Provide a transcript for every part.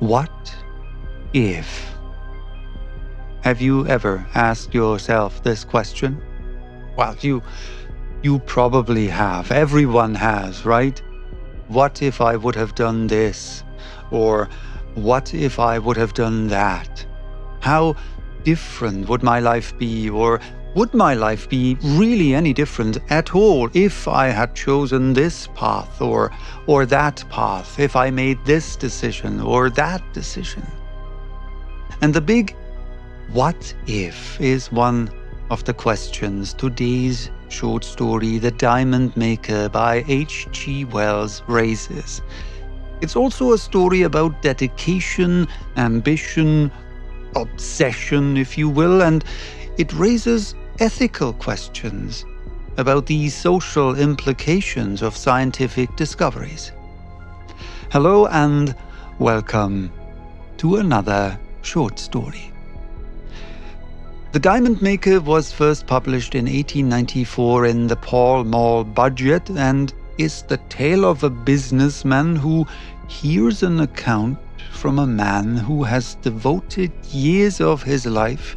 What if? Have you ever asked yourself this question? Well, you probably have. Everyone has, right? What if I would have done this? Or what if I would have done that? How different would my life be? Or would my life be really any different at all if I had chosen this path or that path, if I made this decision or that decision? And the big what if is one of the questions today's short story, The Diamond Maker by H.G. Wells, raises. It's also a story about dedication, ambition, obsession, if you will, and it raises ethical questions about the social implications of scientific discoveries. Hello and welcome to another short story. The Diamond Maker was first published in 1894 in the Pall Mall Budget and is the tale of a businessman who hears an account from a man who has devoted years of his life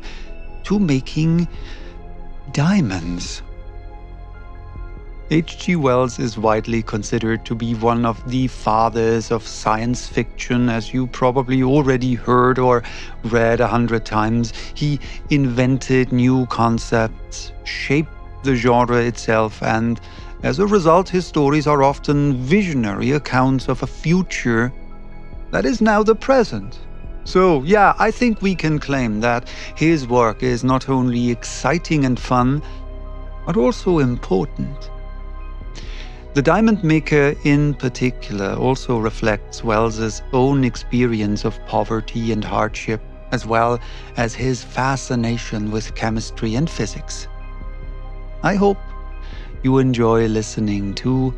to making diamonds. H.G. Wells is widely considered to be one of the fathers of science fiction, as you probably already heard or read 100 times. He invented new concepts, shaped the genre itself, and as a result, his stories are often visionary accounts of a future that is now the present. So, yeah, I think we can claim that his work is not only exciting and fun, but also important. The Diamond Maker, in particular, also reflects Wells's own experience of poverty and hardship, as well as his fascination with chemistry and physics. I hope you enjoy listening to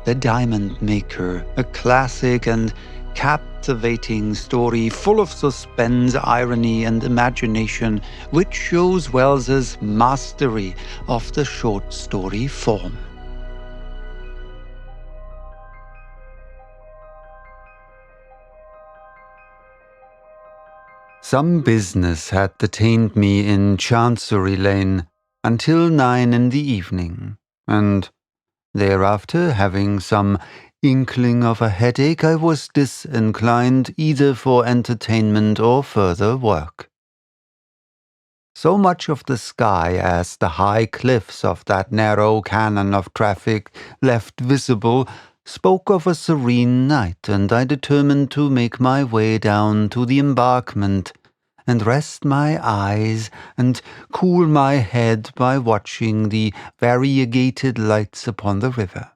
The Diamond Maker, a classic and captivating story full of suspense, irony, and imagination, which shows Wells's mastery of the short story form. Some business had detained me in Chancery Lane until 9 in the evening, and thereafter, having some inkling of a headache, I was disinclined either for entertainment or further work. So much of the sky as the high cliffs of that narrow canon of traffic left visible spoke of a serene night, and I determined to make my way down to the embankment and rest my eyes and cool my head by watching the variegated lights upon the river.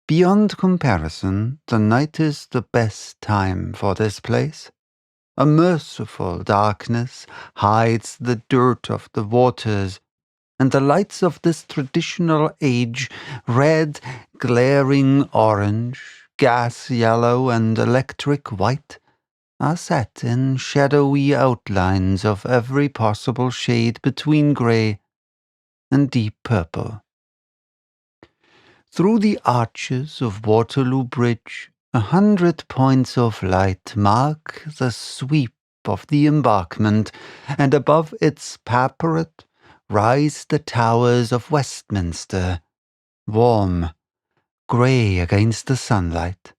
Beyond comparison, the night is the best time for this place. A merciful darkness hides the dirt of the waters, and the lights of this traditional age, red, glaring orange, gas yellow, and electric white, are set in shadowy outlines of every possible shade between grey and deep purple. Through the arches of Waterloo Bridge, 100 points of light mark the sweep of the embankment, and above its parapet rise the towers of Westminster, warm, grey against the sunlight.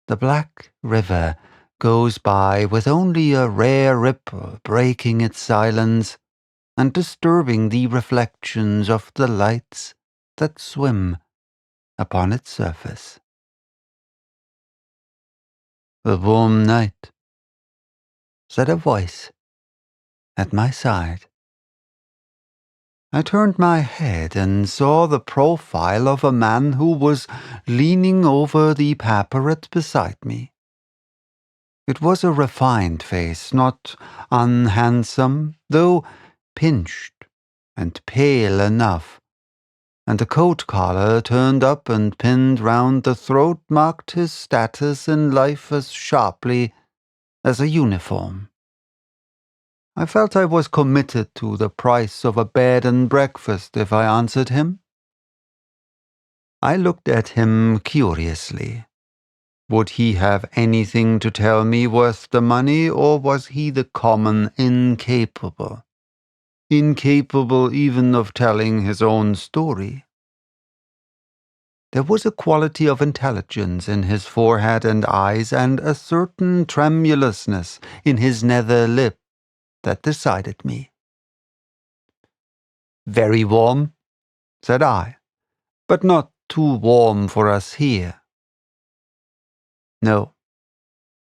The black river goes by with only a rare ripple breaking its silence and disturbing the reflections of the lights that swim upon its surface. "A warm night," said a voice at my side. I turned my head and saw the profile of a man who was leaning over the parapet beside me. It was a refined face, not unhandsome, though pinched and pale enough, and a coat collar turned up and pinned round the throat marked his status in life as sharply as a uniform. I felt I was committed to the price of a bed and breakfast if I answered him. I looked at him curiously. Would he have anything to tell me worth the money, or was he the common incapable? Incapable even of telling his own story. There was a quality of intelligence in his forehead and eyes, and a certain tremulousness in his nether lip that decided me. Very warm, said I, but not too warm for us here. No,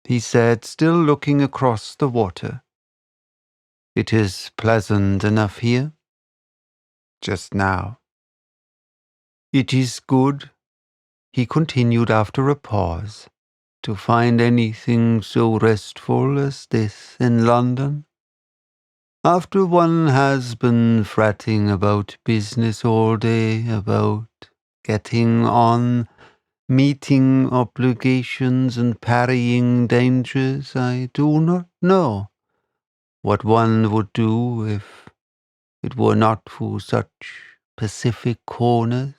he said, still looking across the water. It is pleasant enough here, just now. It is good, he continued after a pause, to find anything so restful as this in London. After one has been fretting about business all day, about getting on, meeting obligations and parrying dangers, I do not know what one would do if it were not for such pacific corners.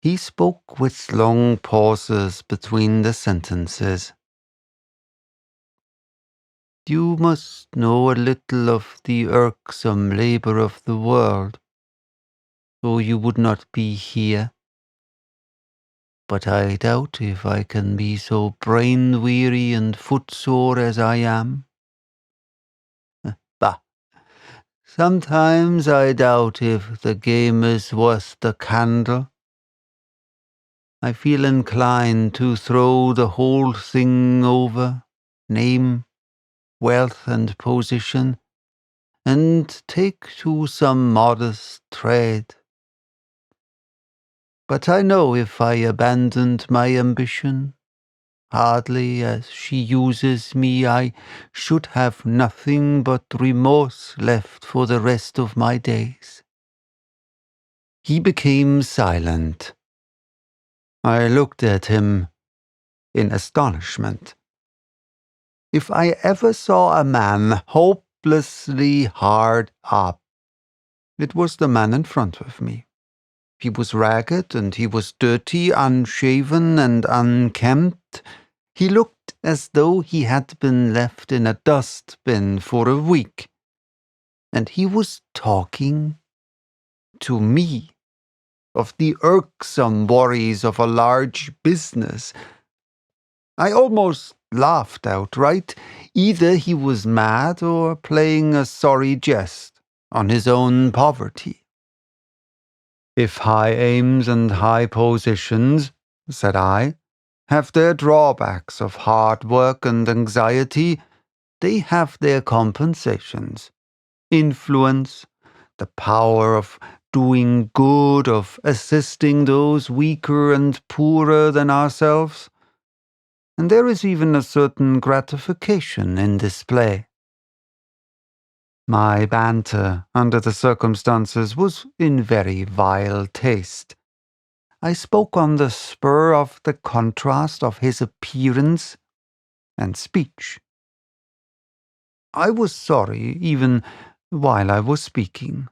He spoke with long pauses between the sentences. You must know a little of the irksome labor of the world, or you would not be here. But I doubt if I can be so brain-weary and footsore as I am. Bah! Sometimes I doubt if the game is worth the candle. I feel inclined to throw the whole thing over, name, wealth and position, and take to some modest trade. But I know if I abandoned my ambition, hardly as she uses me, I should have nothing but remorse left for the rest of my days. He became silent. I looked at him in astonishment. If I ever saw a man hopelessly hard up, it was the man in front of me. He was ragged, and he was dirty, unshaven and unkempt. He looked as though he had been left in a dustbin for a week. And he was talking to me of the irksome worries of a large business. I almost laughed outright. Either he was mad or playing a sorry jest on his own poverty. If high aims and high positions, said I, have their drawbacks of hard work and anxiety, they have their compensations. Influence, the power of doing good, of assisting those weaker and poorer than ourselves. And there is even a certain gratification in display. My banter, under the circumstances, was in very vile taste. I spoke on the spur of the contrast of his appearance and speech. I was sorry even while I was speaking.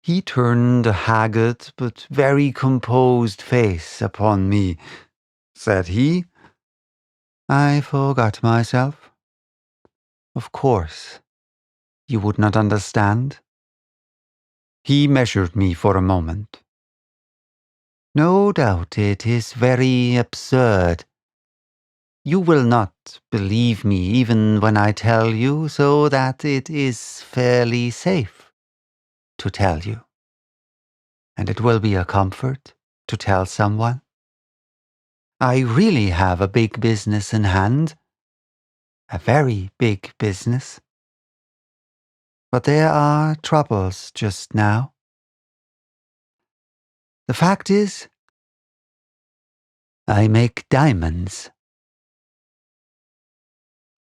He turned a haggard but very composed face upon me. Said he, I forgot myself. Of course, you would not understand. He measured me for a moment. No doubt it is very absurd. You will not believe me even when I tell you, so that it is fairly safe to tell you. And it will be a comfort to tell someone. I really have a big business in hand. A very big business. But there are troubles just now. The fact is, I make diamonds.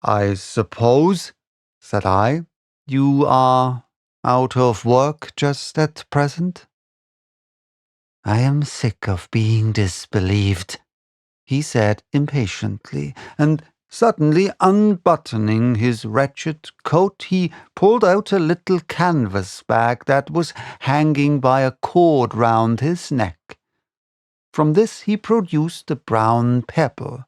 I suppose, said I, you are out of work just at present? I am sick of being disbelieved, he said impatiently, and suddenly unbuttoning his wretched coat, he pulled out a little canvas bag that was hanging by a cord round his neck. From this he produced a brown pebble.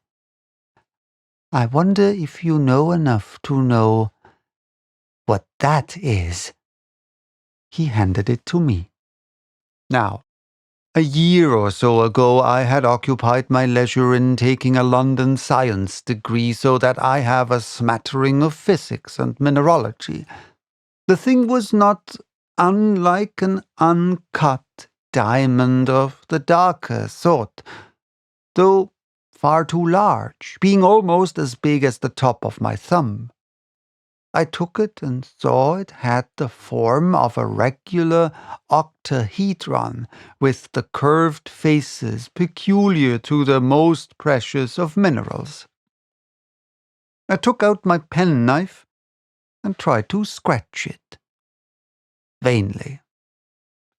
"I wonder if you know enough to know what that is." He handed it to me. Now, a year or so ago I had occupied my leisure in taking a London science degree so that I have a smattering of physics and mineralogy. The thing was not unlike an uncut diamond of the darker sort, though far too large, being almost as big as the top of my thumb. I took it and saw it had the form of a regular octahedron, with the curved faces peculiar to the most precious of minerals. I took out my penknife and tried to scratch it. Vainly.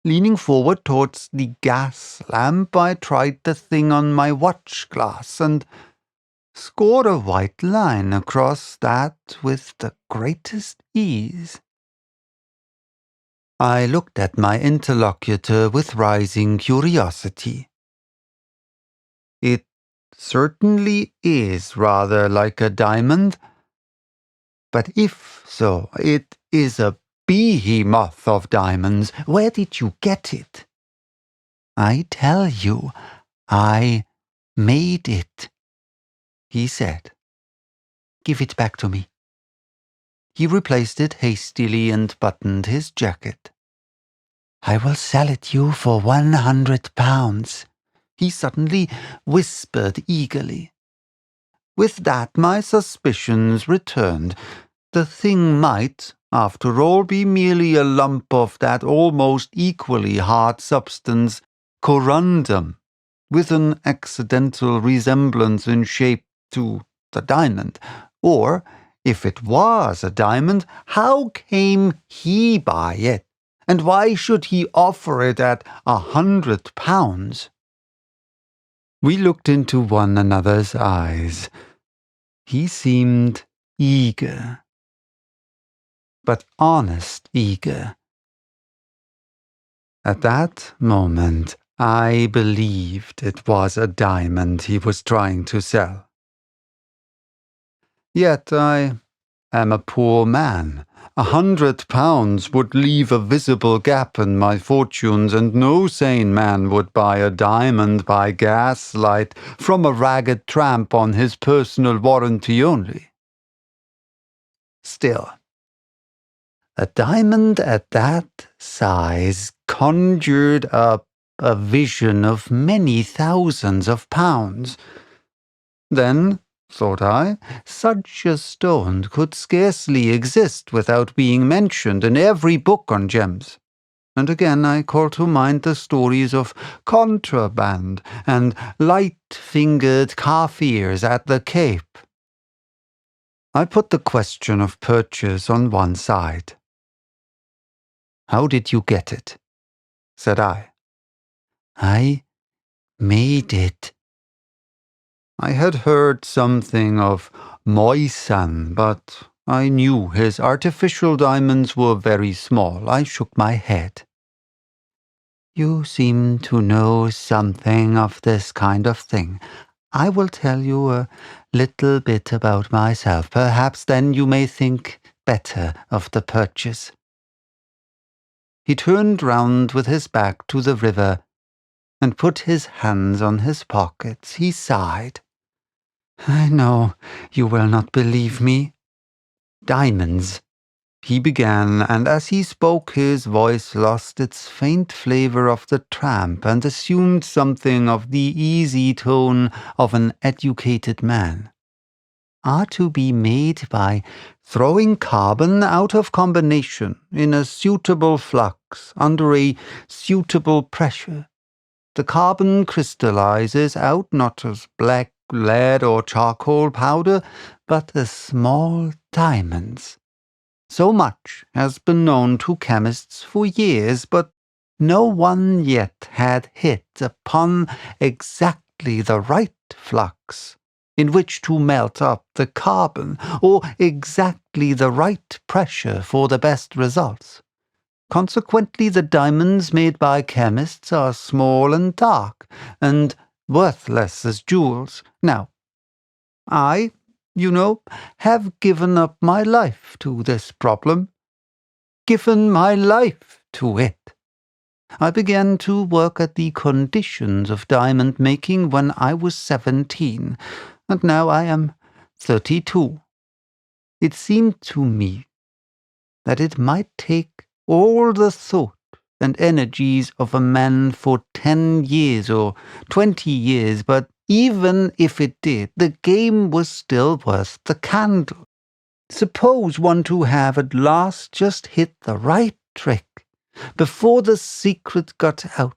Leaning forward towards the gas lamp, I tried the thing on my watch glass and scored a white line across that with the greatest ease. I looked at my interlocutor with rising curiosity. "It certainly is rather like a diamond, but if so, it is a behemoth of diamonds. Where did you get it?" "I tell you, I made it," he said. "Give it back to me." He replaced it hastily and buttoned his jacket. "I will sell it you for £100, he suddenly whispered eagerly. With that my suspicions returned. The thing might, after all, be merely a lump of that almost equally hard substance, corundum, with an accidental resemblance in shape to the diamond. Or, if it was a diamond, how came he by it? And why should he offer it at £100? We looked into one another's eyes. He seemed eager, but honest eager. At that moment, I believed it was a diamond he was trying to sell. Yet I am a poor man. £100 would leave a visible gap in my fortunes, and no sane man would buy a diamond by gaslight from a ragged tramp on his personal warranty only. Still, a diamond at that size conjured up a vision of many thousands of pounds. Then, thought I, such a stone could scarcely exist without being mentioned in every book on gems. And again I call to mind the stories of contraband and light-fingered Kafirs at the Cape. I put the question of purchase on one side. "How did you get it?" said I. "I made it." I had heard something of Moisan, but I knew his artificial diamonds were very small. I shook my head. "You seem to know something of this kind of thing. I will tell you a little bit about myself. Perhaps then you may think better of the purchase." He turned round with his back to the river and put his hands on his pockets. He sighed. "I know you will not believe me. Diamonds," he began, and as he spoke his voice lost its faint flavor of the tramp and assumed something of the easy tone of an educated man, "are to be made by throwing carbon out of combination in a suitable flux under a suitable pressure. The carbon crystallizes out not as black lead or charcoal powder, but as small diamonds. So much has been known to chemists for years, but no one yet had hit upon exactly the right flux in which to melt up the carbon, or exactly the right pressure for the best results. Consequently, the diamonds made by chemists are small and dark, and worthless as jewels. Now, I, have given up my life to this problem. Given my life to it. I began to work at the conditions of diamond making when I was 17, and now I am 32. It seemed to me that it might take all the thought and energies of a man for 10 years or 20 years, but even if it did, the game was still worth the candle. Suppose one to have at last just hit the right trick before the secret got out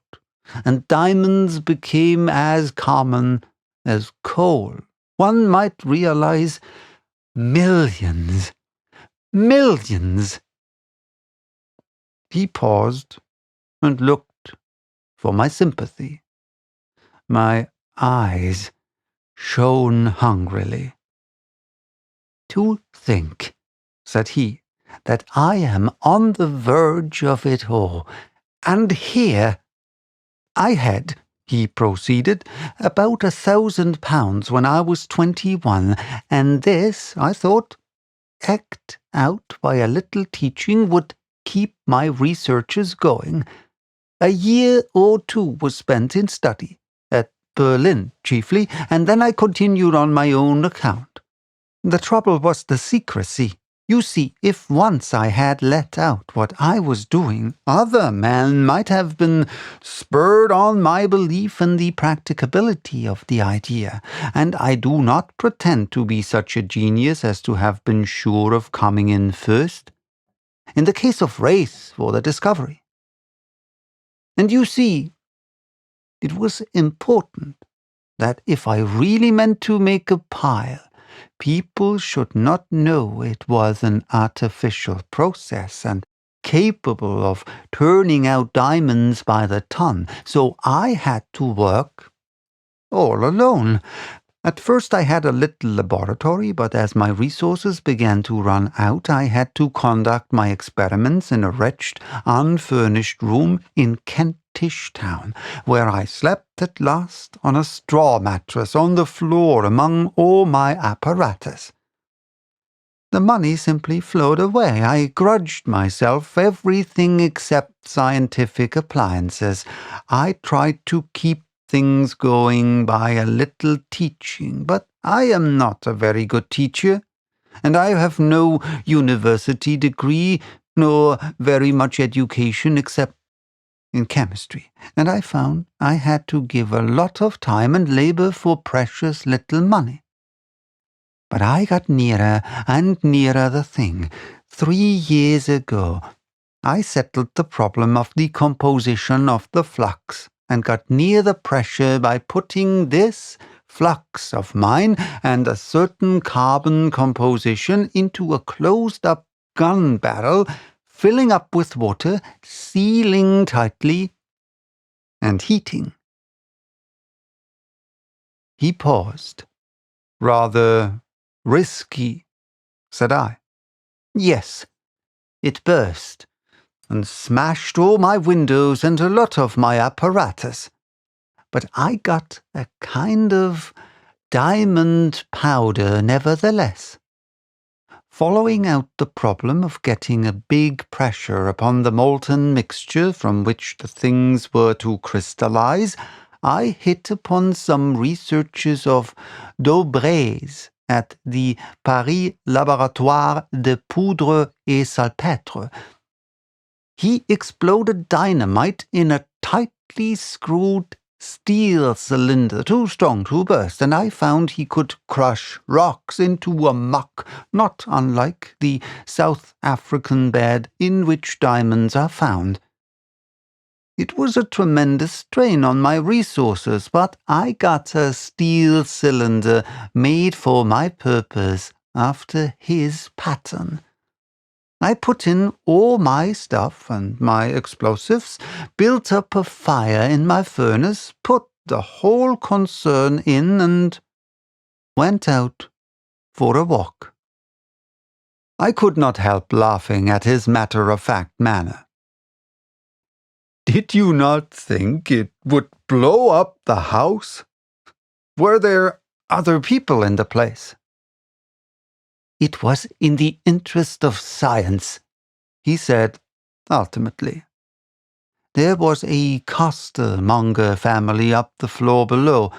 and diamonds became as common as coal. One might realize millions. He paused and looked for my sympathy. My eyes shone hungrily. To think, said he, that I am on the verge of it all, and here I had, he proceeded, about £1,000 when I was 21, and this, I thought, eked out by a little teaching would keep my researches going. A year or two was spent in study, at Berlin chiefly, and then I continued on my own account. The trouble was the secrecy. You see, if once I had let out what I was doing, other men might have been spurred on my belief in the practicability of the idea, and I do not pretend to be such a genius as to have been sure of coming in first, in the case of race for the discovery. And you see, it was important that if I really meant to make a pile, people should not know it was an artificial process and capable of turning out diamonds by the ton, so I had to work all alone. At first I had a little laboratory, but as my resources began to run out, I had to conduct my experiments in a wretched, unfurnished room in Kentish Town, where I slept at last on a straw mattress on the floor among all my apparatus. The money simply flowed away. I grudged myself everything except scientific appliances. I tried to keep things going by a little teaching, but I am not a very good teacher, and I have no university degree, nor very much education except in chemistry, and I found I had to give a lot of time and labor for precious little money. But I got nearer and nearer the thing. 3 years ago, I settled the problem of the composition of the flux, and got near the pressure by putting this flux of mine and a certain carbon composition into a closed-up gun barrel, filling up with water, sealing tightly, and heating. He paused. Rather risky, said I. Yes, it burst, and smashed all my windows and a lot of my apparatus. But I got a kind of diamond powder nevertheless. Following out the problem of getting a big pressure upon the molten mixture from which the things were to crystallize, I hit upon some researches of Daubray's at the Paris Laboratoire de Poudre et Salpêtre. He exploded dynamite in a tightly screwed steel cylinder too strong to burst, and I found he could crush rocks into a muck not unlike the South African bed in which diamonds are found. It was a tremendous strain on my resources, but I got a steel cylinder made for my purpose after his pattern. I put in all my stuff and my explosives, built up a fire in my furnace, put the whole concern in, and went out for a walk. I could not help laughing at his matter-of-fact manner. Did you not think it would blow up the house? Were there other people in the place? It was in the interest of science, he said, ultimately. There was a costermonger family up the floor below,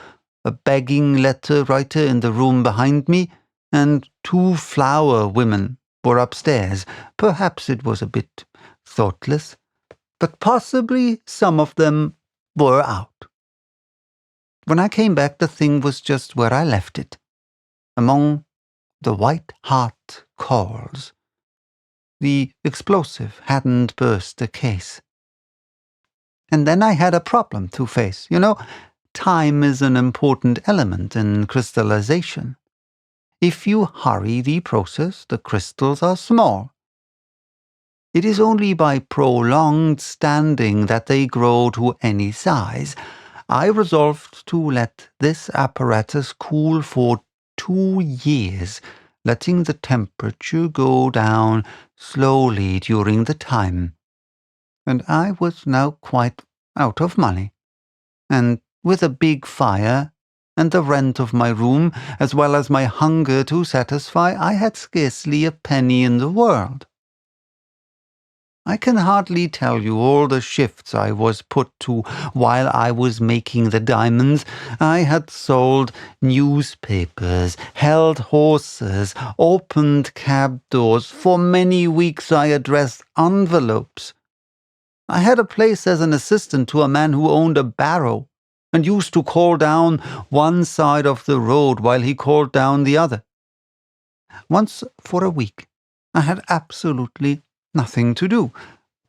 a begging letter writer in the room behind me, and 2 flower women were upstairs. Perhaps it was a bit thoughtless, but possibly some of them were out. When I came back, the thing was just where I left it, among the white-hot coals. The explosive hadn't burst the case. And then I had a problem to face. You know, time is an important element in crystallization. If you hurry the process, the crystals are small. It is only by prolonged standing that they grow to any size. I resolved to let this apparatus cool for 2 years, letting the temperature go down slowly during the time. And I was now quite out of money, and with a big fire and the rent of my room, as well as my hunger to satisfy, I had scarcely a penny in the world. I can hardly tell you all the shifts I was put to while I was making the diamonds. I had sold newspapers, held horses, opened cab doors. For many weeks I addressed envelopes. I had a place as an assistant to a man who owned a barrow and used to call down one side of the road while he called down the other. Once for a week I had absolutely nothing to do,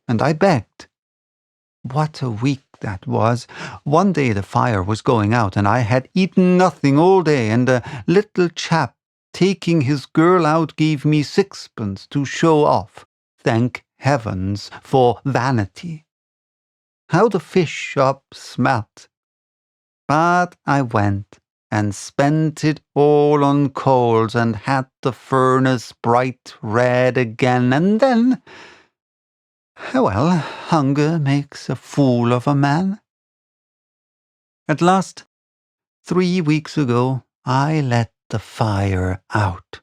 and I begged. What a week that was! One day the fire was going out, and I had eaten nothing all day, and a little chap taking his girl out gave me 6pence to show off. Thank heavens for vanity. How the fish shop smelt! But I went and spent it all on coals and had the furnace bright red again, and then, well, hunger makes a fool of a man. At last, 3 weeks ago, I let the fire out.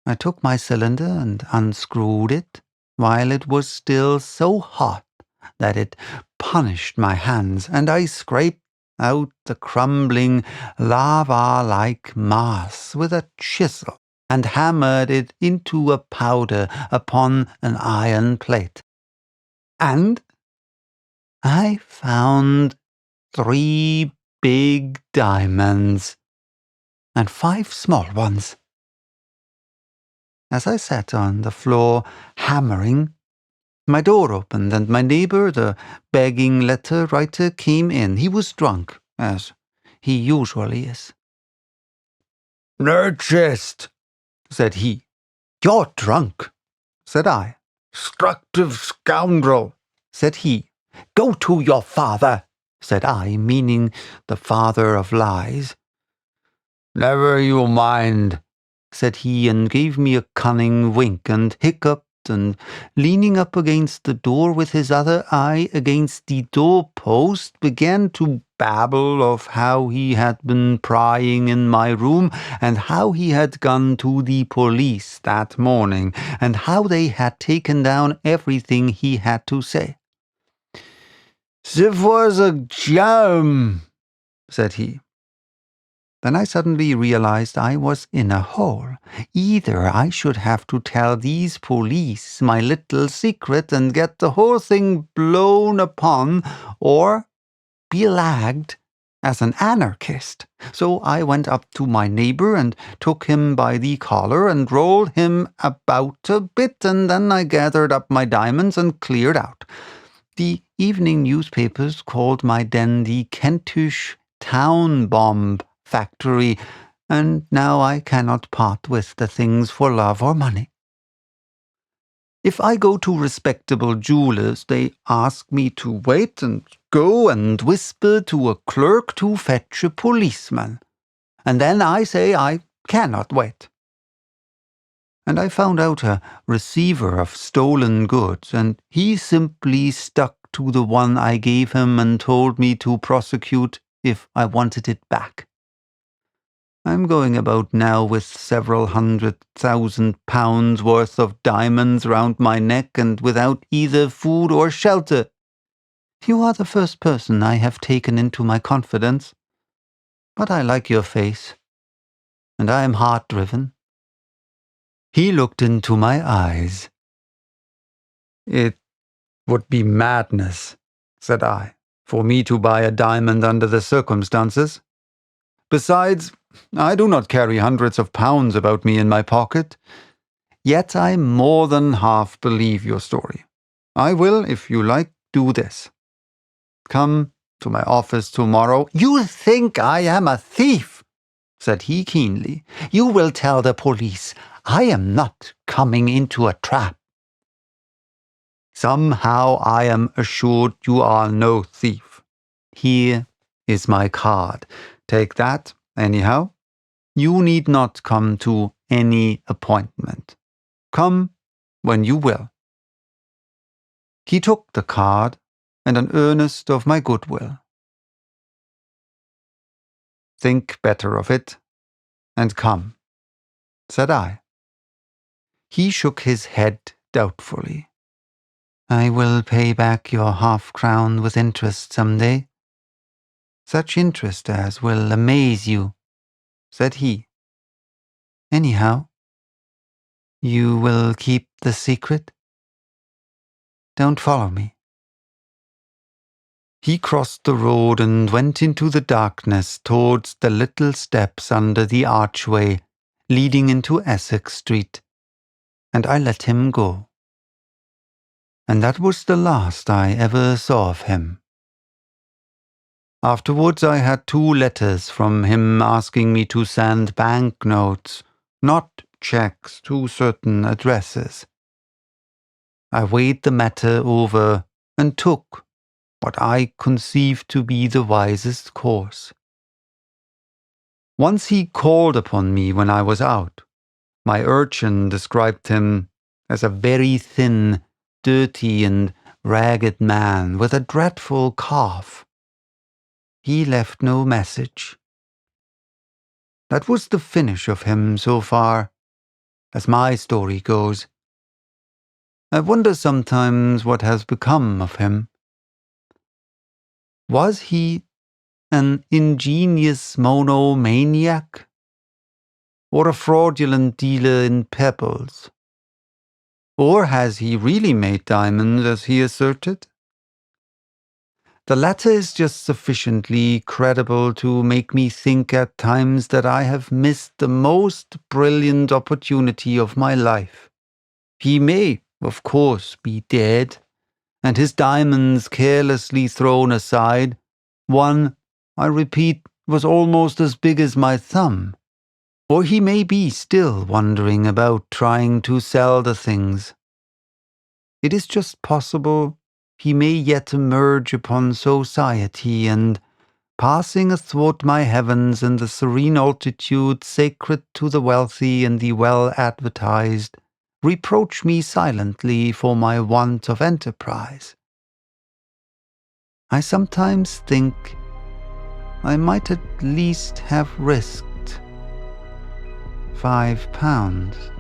I took my cylinder and unscrewed it while it was still so hot that it punished my hands, and I scraped out the crumbling lava-like mass with a chisel and hammered it into a powder upon an iron plate. And I found 3 big diamonds and 5 small ones. As I sat on the floor hammering, my door opened, and my neighbor, the begging letter writer, came in. He was drunk, as he usually is. "Nerdchest," said he. "You're drunk," said I. "Destructive scoundrel," said he. "Go to your father," said I, meaning the father of lies. "Never you mind," said he, and gave me a cunning wink, and hiccuped, and leaning up against the door with his other eye against the doorpost, began to babble of how he had been prying in my room, and how he had gone to the police that morning, and how they had taken down everything he had to say. "It was a jam," said he. Then I suddenly realized I was in a hole. Either I should have to tell these police my little secret and get the whole thing blown upon, or be lagged as an anarchist. So I went up to my neighbor and took him by the collar and rolled him about a bit, and then I gathered up my diamonds and cleared out. The evening newspapers called my den the Kentish Town Bomb Factory, and now I cannot part with the things for love or money. If I go to respectable jewelers, they ask me to wait and go and whisper to a clerk to fetch a policeman. And then I say I cannot wait. And I found out a receiver of stolen goods, and he simply stuck to the one I gave him and told me to prosecute if I wanted it back. I'm going about now with several £100,000 worth of diamonds round my neck and without either food or shelter. You are the first person I have taken into my confidence. But I like your face, and I am heart-driven. He looked into my eyes. It would be madness, said I, for me to buy a diamond under the circumstances. Besides, I do not carry hundreds of pounds about me in my pocket. Yet I more than half believe your story. I will, if you like, do this. Come to my office tomorrow. You think I am a thief, said he keenly. You will tell the police I am not coming into a trap. Somehow I am assured you are no thief. Here is my card. Take that, anyhow. You need not come to any appointment. Come when you will. He took the card and an earnest of my goodwill. Think better of it, and come, said I. He shook his head doubtfully. I will pay back your half-crown with interest some day. Such interest as will amaze you, said he. Anyhow, you will keep the secret? Don't follow me. He crossed the road and went into the darkness towards the little steps under the archway leading into Essex Street, and I let him go. And that was the last I ever saw of him. Afterwards I had 2 letters from him asking me to send banknotes, not checks, to certain addresses. I weighed the matter over and took what I conceived to be the wisest course. Once he called upon me when I was out. My urchin described him as a very thin, dirty and ragged man with a dreadful cough. He left no message. That was the finish of him so far, as my story goes. I wonder sometimes what has become of him. Was he an ingenious monomaniac, or a fraudulent dealer in pebbles? Or has he really made diamonds as he asserted? The latter is just sufficiently credible to make me think at times that I have missed the most brilliant opportunity of my life. He may, of course, be dead, and his diamonds carelessly thrown aside. One, I repeat, was almost as big as my thumb. Or he may be still wandering about trying to sell the things. It is just possible he may yet emerge upon society and, passing athwart my heavens in the serene altitude sacred to the wealthy and the well-advertised, reproach me silently for my want of enterprise. I sometimes think I might at least have risked £5.